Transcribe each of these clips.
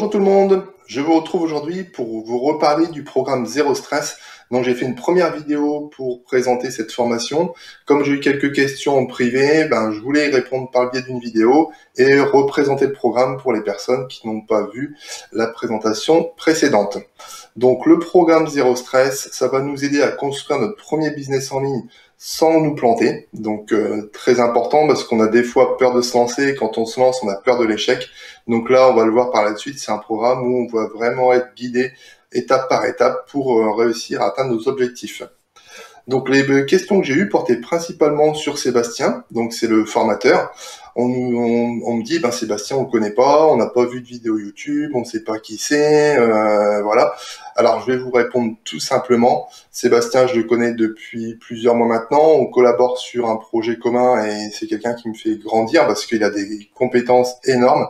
Bonjour tout le monde, je vous retrouve aujourd'hui pour vous reparler du programme Zéro Stress. Donc j'ai fait une première vidéo pour présenter cette formation. Comme j'ai eu quelques questions en privé, je voulais y répondre par le biais d'une vidéo et représenter le programme pour les personnes qui n'ont pas vu la présentation précédente. Donc le programme Zéro Stress, ça va nous aider à construire notre premier business en ligne sans nous planter. Donc très important parce qu'on a des fois peur de se lancer. Quand on se lance, on a peur de l'échec. Donc là, on va le voir par la suite, c'est un programme où on va vraiment être guidé étape par étape pour réussir à atteindre nos objectifs. Donc les questions que j'ai eues portaient principalement sur Sébastien, donc c'est le formateur. On me dit, Sébastien, on ne connaît pas, on n'a pas vu de vidéo YouTube, on ne sait pas qui c'est, voilà. Alors je vais vous répondre tout simplement. Sébastien, je le connais depuis plusieurs mois maintenant, on collabore sur un projet commun et c'est quelqu'un qui me fait grandir parce qu'il a des compétences énormes.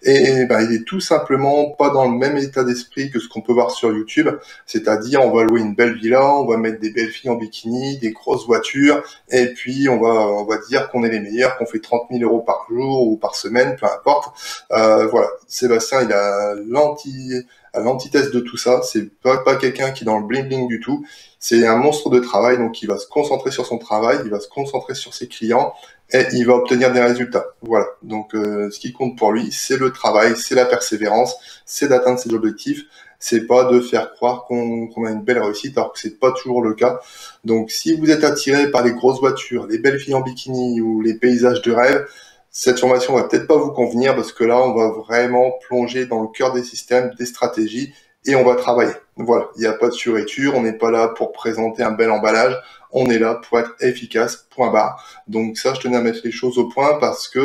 Et il est tout simplement pas dans le même état d'esprit que ce qu'on peut voir sur YouTube, c'est-à-dire on va louer une belle villa, on va mettre des belles filles en bikini, des grosses voitures, et puis on va dire qu'on est les meilleurs, qu'on fait 30 000 € par jour ou par semaine, peu importe. Voilà, Sébastien, il a l'antithèse de tout ça. C'est pas quelqu'un qui est dans le bling bling du tout. C'est un monstre de travail, donc il va se concentrer sur son travail, il va se concentrer sur ses clients et il va obtenir des résultats. Voilà. Donc ce qui compte pour lui, c'est le travail, c'est la persévérance, c'est d'atteindre ses objectifs. C'est pas de faire croire qu'on a une belle réussite alors que c'est pas toujours le cas. Donc si vous êtes attiré par les grosses voitures, les belles filles en bikini ou les paysages de rêve, cette formation va peut-être pas vous convenir parce que là, on va vraiment plonger dans le cœur des systèmes, des stratégies et on va travailler. Voilà, il n'y a pas de fioriture, on n'est pas là pour présenter un bel emballage, on est là pour être efficace, point barre. Donc ça, je tenais à mettre les choses au point parce que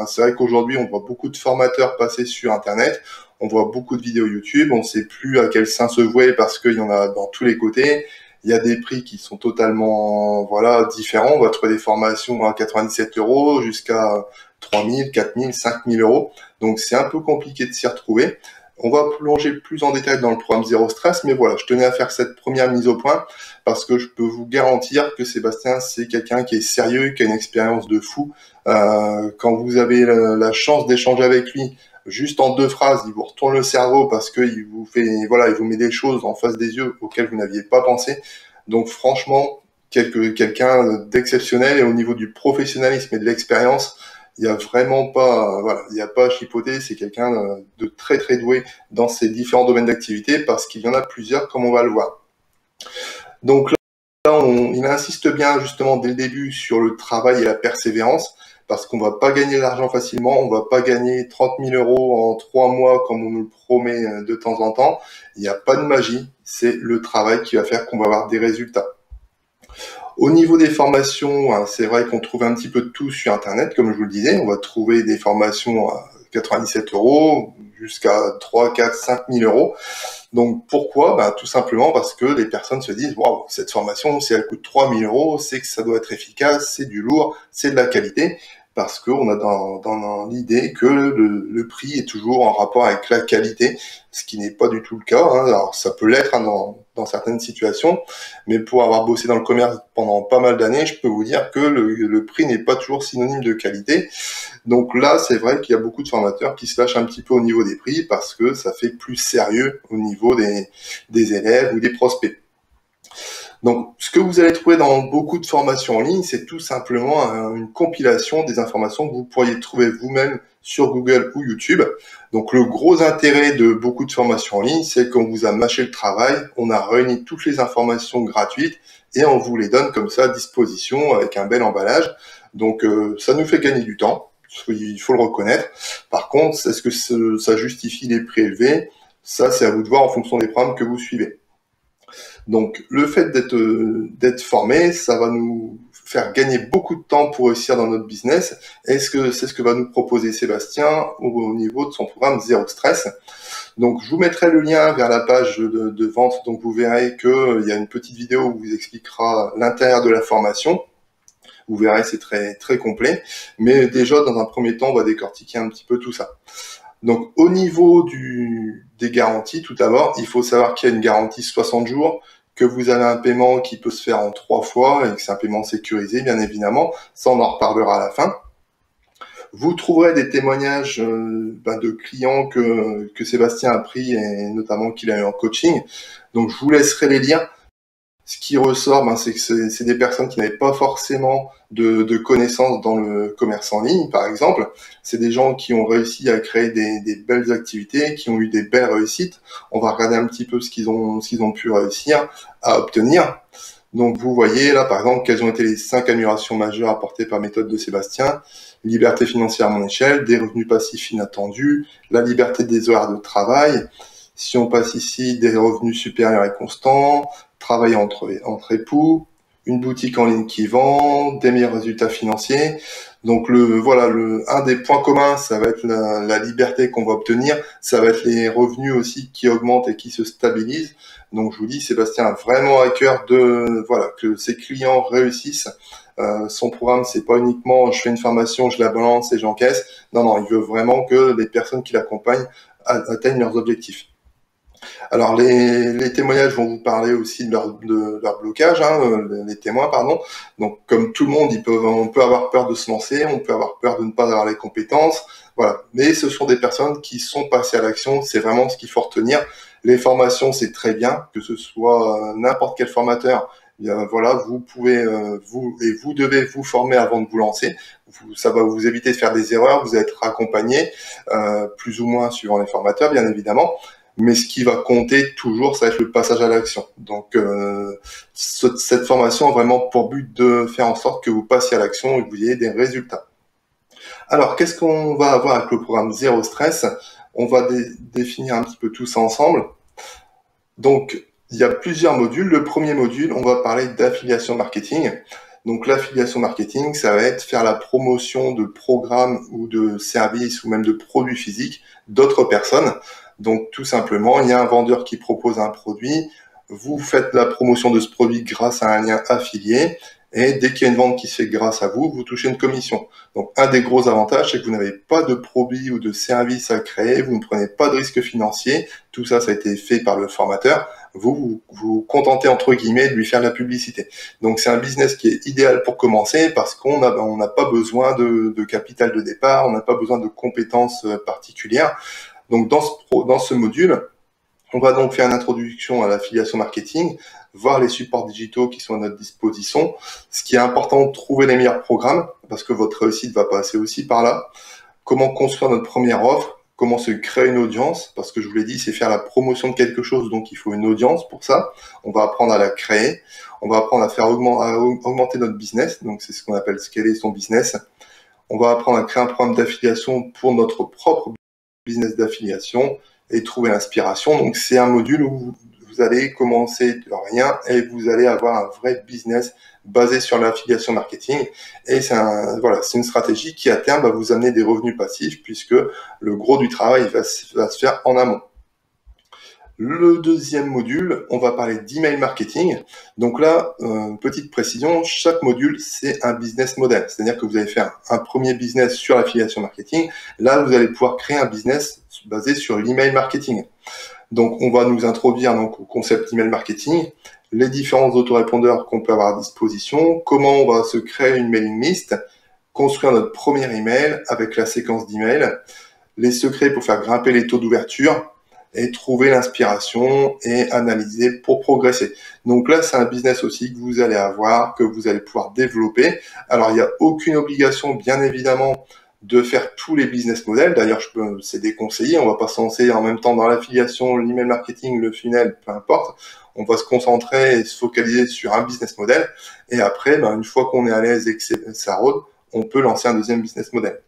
c'est vrai qu'aujourd'hui, on voit beaucoup de formateurs passer sur Internet, on voit beaucoup de vidéos YouTube, on ne sait plus à quel sein se vouer parce qu'il y en a dans tous les côtés. Il y a des prix qui sont totalement différents. On va trouver des formations à 97 € jusqu'à 3 000, 4 000, 5 000 €. Donc c'est un peu compliqué de s'y retrouver. On va plonger plus en détail dans le programme Zéro Stress, mais voilà, je tenais à faire cette première mise au point parce que je peux vous garantir que Sébastien, c'est quelqu'un qui est sérieux, qui a une expérience de fou. Quand vous avez la chance d'échanger avec lui, juste en 2 phrases, il vous retourne le cerveau parce qu'il vous fait, il vous met des choses en face des yeux auxquelles vous n'aviez pas pensé. Donc franchement, quelqu'un d'exceptionnel et au niveau du professionnalisme et de l'expérience, il n'y a vraiment pas, il n'y a pas à chipoter. C'est quelqu'un de très très doué dans ces différents domaines d'activité parce qu'il y en a plusieurs, comme on va le voir. Donc là, il insiste bien justement dès le début sur le travail et la persévérance. Parce qu'on va pas gagner de l'argent facilement, on va pas gagner 30 000 € en 3 mois comme on nous le promet de temps en temps. Il n'y a pas de magie, c'est le travail qui va faire qu'on va avoir des résultats. Au niveau des formations, c'est vrai qu'on trouve un petit peu de tout sur Internet, comme je vous le disais. On va trouver des formations à 97 € jusqu'à 3, 4, 5 000 €. Donc pourquoi? Tout simplement parce que les personnes se disent « Waouh, cette formation, si elle coûte 3 000 €, c'est que ça doit être efficace, c'est du lourd, c'est de la qualité. » Parce qu'on a dans l'idée que le prix est toujours en rapport avec la qualité, ce qui n'est pas du tout le cas. Alors ça peut l'être dans certaines situations, mais pour avoir bossé dans le commerce pendant pas mal d'années, je peux vous dire que le prix n'est pas toujours synonyme de qualité. Donc là, c'est vrai qu'il y a beaucoup de formateurs qui se lâchent un petit peu au niveau des prix parce que ça fait plus sérieux au niveau des élèves ou des prospects. Donc, ce que vous allez trouver dans beaucoup de formations en ligne, c'est tout simplement une compilation des informations que vous pourriez trouver vous-même sur Google ou YouTube. Donc, le gros intérêt de beaucoup de formations en ligne, c'est qu'on vous a mâché le travail, on a réuni toutes les informations gratuites et on vous les donne comme ça à disposition avec un bel emballage. Donc, ça nous fait gagner du temps, il faut le reconnaître. Par contre, est-ce que ça justifie les prix élevés? Ça, c'est à vous de voir en fonction des programmes que vous suivez. Donc, le fait d'être formé, ça va nous faire gagner beaucoup de temps pour réussir dans notre business. Et c'est ce que va nous proposer Sébastien au niveau de son programme Zéro Stress. Donc, je vous mettrai le lien vers la page de vente. Donc, vous verrez qu'il y a une petite vidéo où vous expliquera l'intérieur de la formation. Vous verrez, c'est très, très complet. Mais déjà, dans un premier temps, on va décortiquer un petit peu tout ça. Donc, au niveau des garanties, tout d'abord, il faut savoir qu'il y a une garantie 60 jours, que vous avez un paiement qui peut se faire en 3 fois et que c'est un paiement sécurisé, bien évidemment. Ça, on en reparlera à la fin. Vous trouverez des témoignages de clients que Sébastien a pris et notamment qu'il a eu en coaching. Donc je vous laisserai les lire. Ce qui ressort, c'est que c'est des personnes qui n'avaient pas forcément de connaissances dans le commerce en ligne, par exemple. C'est des gens qui ont réussi à créer des belles activités, qui ont eu des belles réussites. On va regarder un petit peu ce qu'ils ont pu réussir à obtenir. Donc vous voyez là, par exemple, quelles ont été les 5 améliorations majeures apportées par méthode de Sébastien. Liberté financière à mon échelle, des revenus passifs inattendus, la liberté des horaires de travail. Si on passe ici, des revenus supérieurs et constants, travailler entre époux, une boutique en ligne qui vend, des meilleurs résultats financiers. Donc un des points communs, ça va être la liberté qu'on va obtenir, ça va être les revenus aussi qui augmentent et qui se stabilisent. Donc je vous dis, Sébastien a vraiment à cœur que ses clients réussissent. Son programme, c'est pas uniquement je fais une formation, je la balance et j'encaisse. Non, il veut vraiment que les personnes qui l'accompagnent atteignent leurs objectifs. Alors les témoignages vont vous parler aussi de leur blocage, les témoins, pardon. Donc comme tout le monde, on peut avoir peur de se lancer, on peut avoir peur de ne pas avoir les compétences, voilà. Mais ce sont des personnes qui sont passées à l'action, c'est vraiment ce qu'il faut retenir. Les formations, c'est très bien, que ce soit n'importe quel formateur. Vous pouvez, vous devez vous former avant de vous lancer. Ça va vous éviter de faire des erreurs, vous allez être accompagné, plus ou moins suivant les formateurs, bien évidemment. Mais ce qui va compter toujours, ça va être le passage à l'action. Donc, cette formation a vraiment pour but de faire en sorte que vous passiez à l'action et que vous ayez des résultats. Alors, qu'est-ce qu'on va avoir avec le programme Zéro Stress? On va définir un petit peu tout ça ensemble. Donc, il y a plusieurs modules. Le premier module, on va parler d'affiliation marketing. Donc, l'affiliation marketing, ça va être faire la promotion de programmes ou de services ou même de produits physiques d'autres personnes. Donc, tout simplement, il y a un vendeur qui propose un produit, vous faites la promotion de ce produit grâce à un lien affilié, et dès qu'il y a une vente qui se fait grâce à vous, vous touchez une commission. Donc, un des gros avantages, c'est que vous n'avez pas de produit ou de service à créer, vous ne prenez pas de risque financier, tout ça, ça a été fait par le formateur, vous contentez, entre guillemets, de lui faire de la publicité. Donc, c'est un business qui est idéal pour commencer parce qu'on n'a pas besoin de capital de départ, on n'a pas besoin de compétences particulières. Donc dans ce module, on va donc faire une introduction à l'affiliation marketing, voir les supports digitaux qui sont à notre disposition. Ce qui est important, trouver les meilleurs programmes, parce que votre réussite va passer aussi par là. Comment construire notre première offre, comment se créer une audience, parce que je vous l'ai dit, c'est faire la promotion de quelque chose, donc il faut une audience pour ça. On va apprendre à la créer, on va apprendre à faire augmenter notre business, donc c'est ce qu'on appelle scaler son business. On va apprendre à créer un programme d'affiliation pour notre propre business d'affiliation et trouver l'inspiration. Donc c'est un module où vous allez commencer de rien et vous allez avoir un vrai business basé sur l'affiliation marketing. Et c'est une stratégie qui à terme va vous amener des revenus passifs puisque le gros du travail va se faire en amont. Le deuxième module, on va parler d'email marketing. Donc là, petite précision, chaque module, c'est un business model. C'est-à-dire que vous allez faire un premier business sur l'affiliation marketing. Là, vous allez pouvoir créer un business basé sur l'email marketing. Donc, on va nous introduire au concept d'email marketing, les différents autorépondeurs qu'on peut avoir à disposition, comment on va se créer une mailing list, construire notre premier email avec la séquence d'emails, les secrets pour faire grimper les taux d'ouverture, et trouver l'inspiration et analyser pour progresser. Donc là, c'est un business aussi que vous allez avoir, que vous allez pouvoir développer. Alors, il n'y a aucune obligation, bien évidemment, de faire tous les business models. D'ailleurs, c'est déconseillé. On va pas se lancer en même temps dans l'affiliation, l'email marketing, le funnel, peu importe. On va se concentrer et se focaliser sur un business model. Et après, une fois qu'on est à l'aise et que ça rôde, on peut lancer un deuxième business model.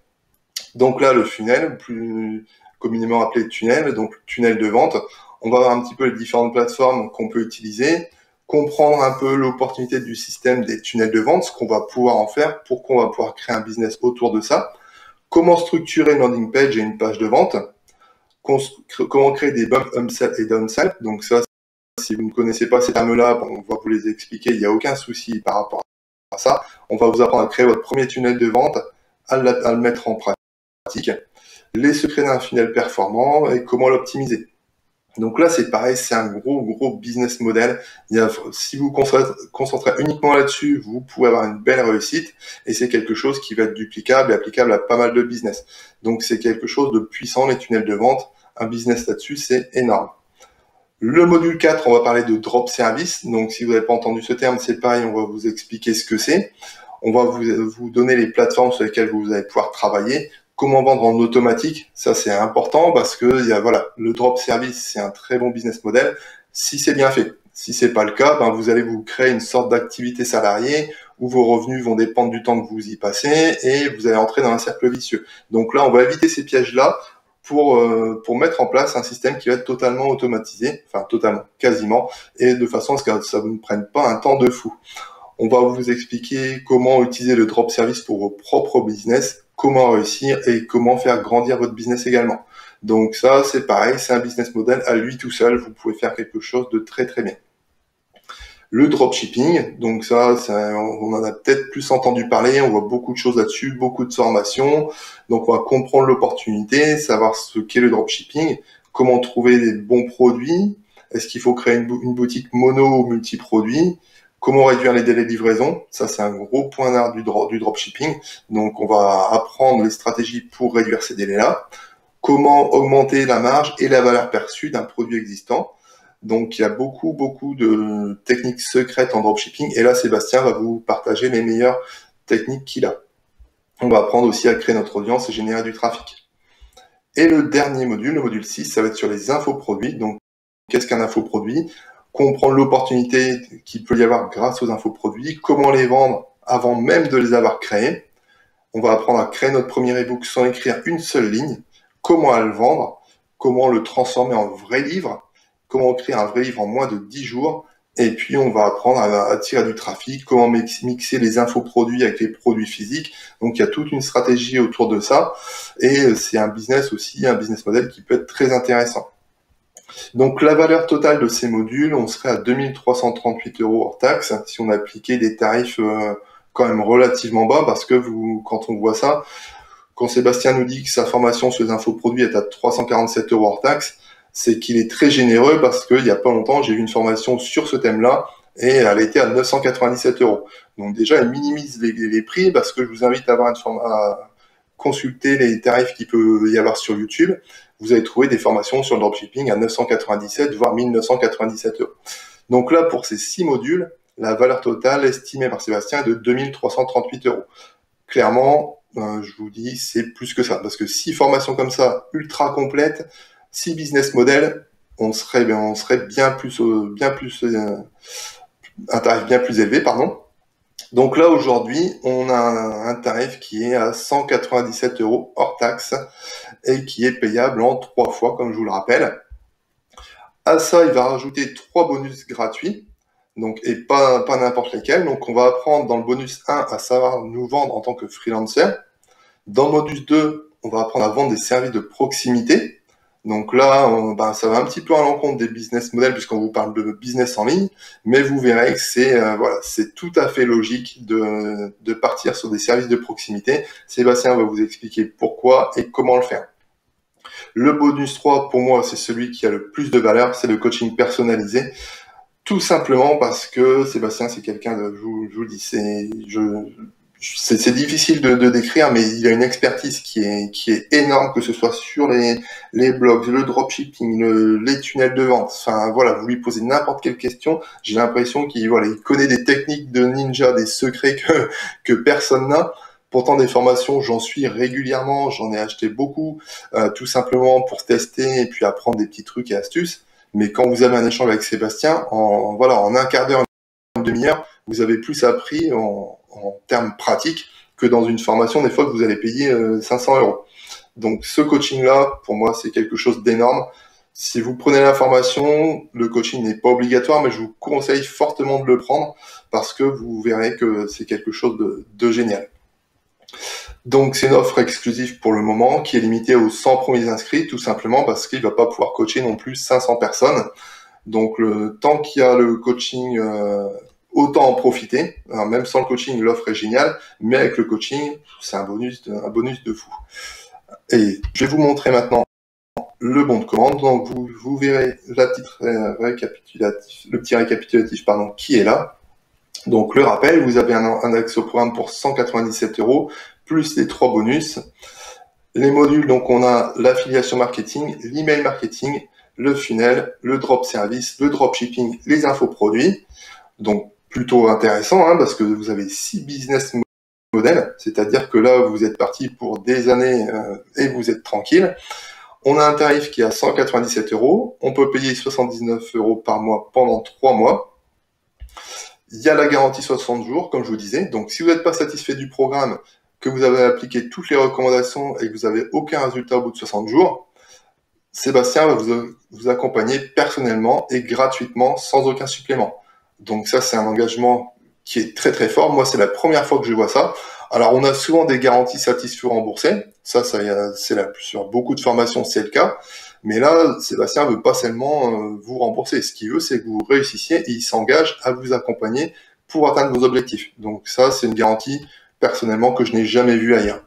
Donc là, le funnel, plus communément appelé tunnel, donc tunnel de vente. On va voir un petit peu les différentes plateformes qu'on peut utiliser, comprendre un peu l'opportunité du système des tunnels de vente, ce qu'on va pouvoir en faire, pourquoi on va pouvoir créer un business autour de ça, comment structurer une landing page et une page de vente, comment créer des bump, upsell et downsell. Donc ça, si vous ne connaissez pas ces termes-là, on va vous les expliquer, il n'y a aucun souci par rapport à ça. On va vous apprendre à créer votre premier tunnel de vente, à le mettre en pratique, les secrets d'un funnel performant et comment l'optimiser. Donc là, c'est pareil, c'est un gros business model. Si vous concentrez uniquement là-dessus, vous pouvez avoir une belle réussite et c'est quelque chose qui va être duplicable et applicable à pas mal de business. Donc c'est quelque chose de puissant, les tunnels de vente. Un business là-dessus, c'est énorme. Le module 4, on va parler de drop service. Donc si vous n'avez pas entendu ce terme, c'est pareil, on va vous expliquer ce que c'est. On va vous donner les plateformes sur lesquelles vous allez pouvoir travailler. Comment vendre en automatique, ça c'est important parce que voilà, le drop service, c'est un très bon business model si c'est bien fait. Si c'est pas le cas, vous allez vous créer une sorte d'activité salariée où vos revenus vont dépendre du temps que vous y passez et vous allez entrer dans un cercle vicieux. Donc là, on va éviter ces pièges-là pour mettre en place un système qui va être totalement automatisé, enfin totalement, quasiment, et de façon à ce que ça ne vous prenne pas un temps de fou. On va vous expliquer comment utiliser le drop service pour vos propres business, comment réussir et comment faire grandir votre business également. Donc ça, c'est pareil, c'est un business model à lui tout seul, vous pouvez faire quelque chose de très bien. Le dropshipping, donc ça, on en a peut-être plus entendu parler, on voit beaucoup de choses là-dessus, beaucoup de formations. Donc on va comprendre l'opportunité, savoir ce qu'est le dropshipping, comment trouver des bons produits, est-ce qu'il faut créer une boutique mono ou multi-produits, comment réduire les délais de livraison, ça c'est un gros point d'art du dropshipping. Donc on va apprendre les stratégies pour réduire ces délais-là, comment augmenter la marge et la valeur perçue d'un produit existant. Donc il y a beaucoup de techniques secrètes en dropshipping et là Sébastien va vous partager les meilleures techniques qu'il a. On va apprendre aussi à créer notre audience et générer du trafic. Et le dernier module, le module 6, ça va être sur les infoproduits. Donc qu'est-ce qu'un infoproduit? Comprendre l'opportunité qu'il peut y avoir grâce aux infoproduits, comment les vendre avant même de les avoir créés. On va apprendre à créer notre premier ebook sans écrire une seule ligne, comment à le vendre, comment le transformer en vrai livre, comment créer un vrai livre en moins de 10 jours, et puis on va apprendre à attirer du trafic, comment mixer les infoproduits avec les produits physiques. Donc il y a toute une stratégie autour de ça, et c'est un business aussi, un business model qui peut être très intéressant. Donc la valeur totale de ces modules, on serait à 2338 € hors taxe, si on appliquait des tarifs quand même relativement bas, parce que quand on voit ça, quand Sébastien nous dit que sa formation sur les infoproduits est à 347 € hors taxe, c'est qu'il est très généreux parce qu'il n'y a pas longtemps, j'ai eu une formation sur ce thème-là et elle était à 997 €. Donc déjà, elle minimise les prix parce que je vous invite à consulter les tarifs qu'il peut y avoir sur YouTube. Vous allez trouver des formations sur le dropshipping à 997 voire 1997 €. Donc là, pour ces 6 modules, la valeur totale estimée par Sébastien est de 2338 €. Clairement, je vous dis, c'est plus que ça. Parce que 6 formations comme ça, ultra complètes, 6 business models, on serait bien plus, un tarif bien plus élevé, pardon. Donc là, aujourd'hui, on a un tarif qui est à 197 € hors taxe et qui est payable en 3 fois, comme je vous le rappelle. À ça, il va rajouter 3 bonus gratuits, donc, et pas n'importe lesquels. Donc, on va apprendre dans le bonus 1 à savoir nous vendre en tant que freelancer. Dans le module 2, on va apprendre à vendre des services de proximité. Donc là, ça va un petit peu à l'encontre des business models puisqu'on vous parle de business en ligne, mais vous verrez que c'est tout à fait logique de partir sur des services de proximité. Sébastien va vous expliquer pourquoi et comment le faire. Le bonus 3, pour moi, c'est celui qui a le plus de valeur, c'est le coaching personnalisé. Tout simplement parce que Sébastien, c'est quelqu'un de, je vous le dis, c'est difficile de décrire, mais il a une expertise qui est énorme, que ce soit sur les blogs, le dropshipping, les tunnels de vente. Enfin, voilà, vous lui posez n'importe quelle question, j'ai l'impression qu'il connaît des techniques de ninja, des secrets que personne n'a. Pourtant, des formations, j'en suis régulièrement, j'en ai acheté beaucoup, tout simplement pour tester et puis apprendre des petits trucs et astuces. Mais quand vous avez un échange avec Sébastien, en un quart d'heure, une demi-heure, vous avez plus appris en termes pratiques que dans une formation, des fois, que vous allez payer 500 €. Donc, ce coaching-là, pour moi, c'est quelque chose d'énorme. Si vous prenez la formation, le coaching n'est pas obligatoire, mais je vous conseille fortement de le prendre parce que vous verrez que c'est quelque chose de génial. Donc, c'est une offre exclusive pour le moment qui est limitée aux 100 premiers inscrits, tout simplement parce qu'il ne va pas pouvoir coacher non plus 500 personnes. Donc, le temps qu'il y a le coaching, autant en profiter. Alors, même sans le coaching, l'offre est géniale, mais avec le coaching, c'est un bonus de fou. Et je vais vous montrer maintenant le bon de commande. Donc vous verrez le petit récapitulatif qui est là. Donc le rappel, vous avez un accès au programme pour 197 € plus les 3 bonus. Les modules, donc on a l'affiliation marketing, l'email marketing, le funnel, le drop service, le dropshipping, les infoproduits. Donc plutôt intéressant parce que vous avez 6 business modèles, c'est-à-dire que là vous êtes parti pour des années et vous êtes tranquille. On a un tarif qui est à 197 €. On peut payer 79 € par mois pendant 3 mois. Il y a la garantie 60 jours, comme je vous disais. Donc, si vous n'êtes pas satisfait du programme, que vous avez appliqué toutes les recommandations et que vous n'avez aucun résultat au bout de 60 jours, Sébastien va vous accompagner personnellement et gratuitement, sans aucun supplément. Donc ça, c'est un engagement qui est très très fort. Moi, c'est la première fois que je vois ça. Alors, on a souvent des garanties satisfaites remboursées. Ça c'est sur beaucoup de formations, c'est le cas. Mais là, Sébastien veut pas seulement vous rembourser. Ce qu'il veut, c'est que vous réussissiez et il s'engage à vous accompagner pour atteindre vos objectifs. Donc ça, c'est une garantie, personnellement, que je n'ai jamais vue ailleurs.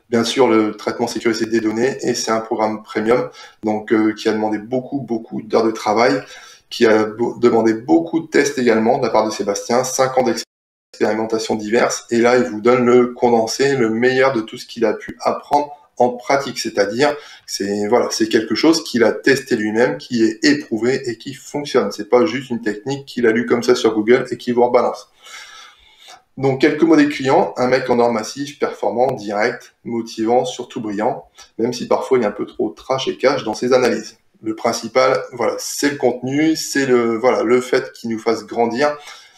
Bien sûr, le traitement sécurisé des données, et c'est un programme premium, donc qui a demandé beaucoup d'heures de travail, qui a demandé beaucoup de tests également de la part de Sébastien, 5 ans d'expérimentation diverses, et là, il vous donne le condensé, le meilleur de tout ce qu'il a pu apprendre en pratique, c'est-à-dire c'est quelque chose qu'il a testé lui-même, qui est éprouvé et qui fonctionne. C'est pas juste une technique qu'il a lu comme ça sur Google et qui vous rebalance. Donc quelques mots des clients, un mec en or massif, performant, direct, motivant, surtout brillant, même si parfois il y a un peu trop trash et cash dans ses analyses. Le principal, c'est le contenu, c'est le fait qu'il nous fasse grandir.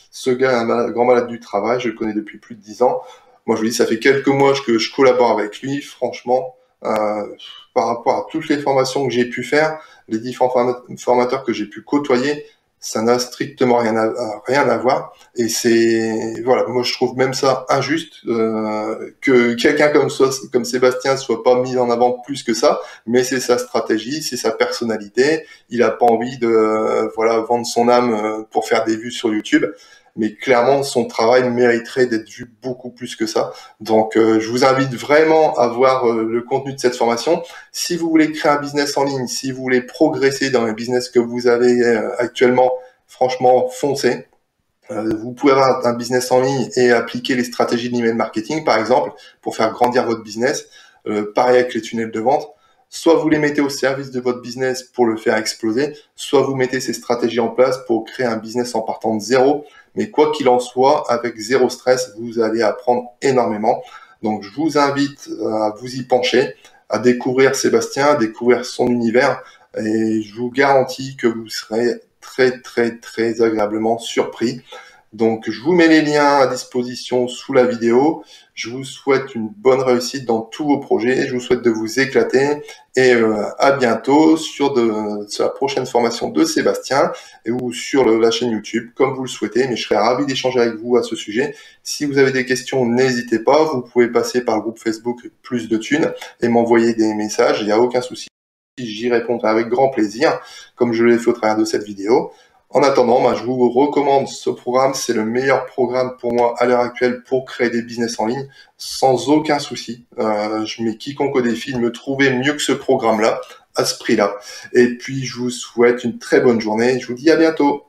Ce gars est un grand malade du travail, je le connais depuis plus de 10 ans. Moi, je vous dis, ça fait quelques mois que je collabore avec lui. Franchement, par rapport à toutes les formations que j'ai pu faire, les différents formateurs que j'ai pu côtoyer, ça n'a strictement rien à voir. Et moi, je trouve même ça injuste que quelqu'un comme Sébastien soit pas mis en avant plus que ça. Mais c'est sa stratégie, c'est sa personnalité. Il a pas envie de vendre son âme pour faire des vues sur YouTube. Mais clairement, son travail mériterait d'être vu beaucoup plus que ça. Donc, je vous invite vraiment à voir le contenu de cette formation. Si vous voulez créer un business en ligne, si vous voulez progresser dans le business que vous avez actuellement, franchement, foncez. Vous pouvez avoir un business en ligne et appliquer les stratégies de l'email marketing, par exemple, pour faire grandir votre business. Pareil avec les tunnels de vente. Soit vous les mettez au service de votre business pour le faire exploser, soit vous mettez ces stratégies en place pour créer un business en partant de zéro. Mais quoi qu'il en soit, avec zéro stress, vous allez apprendre énormément. Donc, je vous invite à vous y pencher, à découvrir Sébastien, à découvrir son univers. Et je vous garantis que vous serez très agréablement surpris. Donc, je vous mets les liens à disposition sous la vidéo. Je vous souhaite une bonne réussite dans tous vos projets. Je vous souhaite de vous éclater et à bientôt sur la prochaine formation de Sébastien ou sur la chaîne YouTube, comme vous le souhaitez. Mais je serais ravi d'échanger avec vous à ce sujet. Si vous avez des questions, n'hésitez pas. Vous pouvez passer par le groupe Facebook Plus de Thunes et m'envoyer des messages. Il n'y a aucun souci. J'y répondrai avec grand plaisir, comme je l'ai fait au travers de cette vidéo. En attendant, je vous recommande ce programme. C'est le meilleur programme pour moi à l'heure actuelle pour créer des business en ligne sans aucun souci. Je mets quiconque au défi de me trouver mieux que ce programme-là, à ce prix-là. Et puis, je vous souhaite une très bonne journée. Je vous dis à bientôt.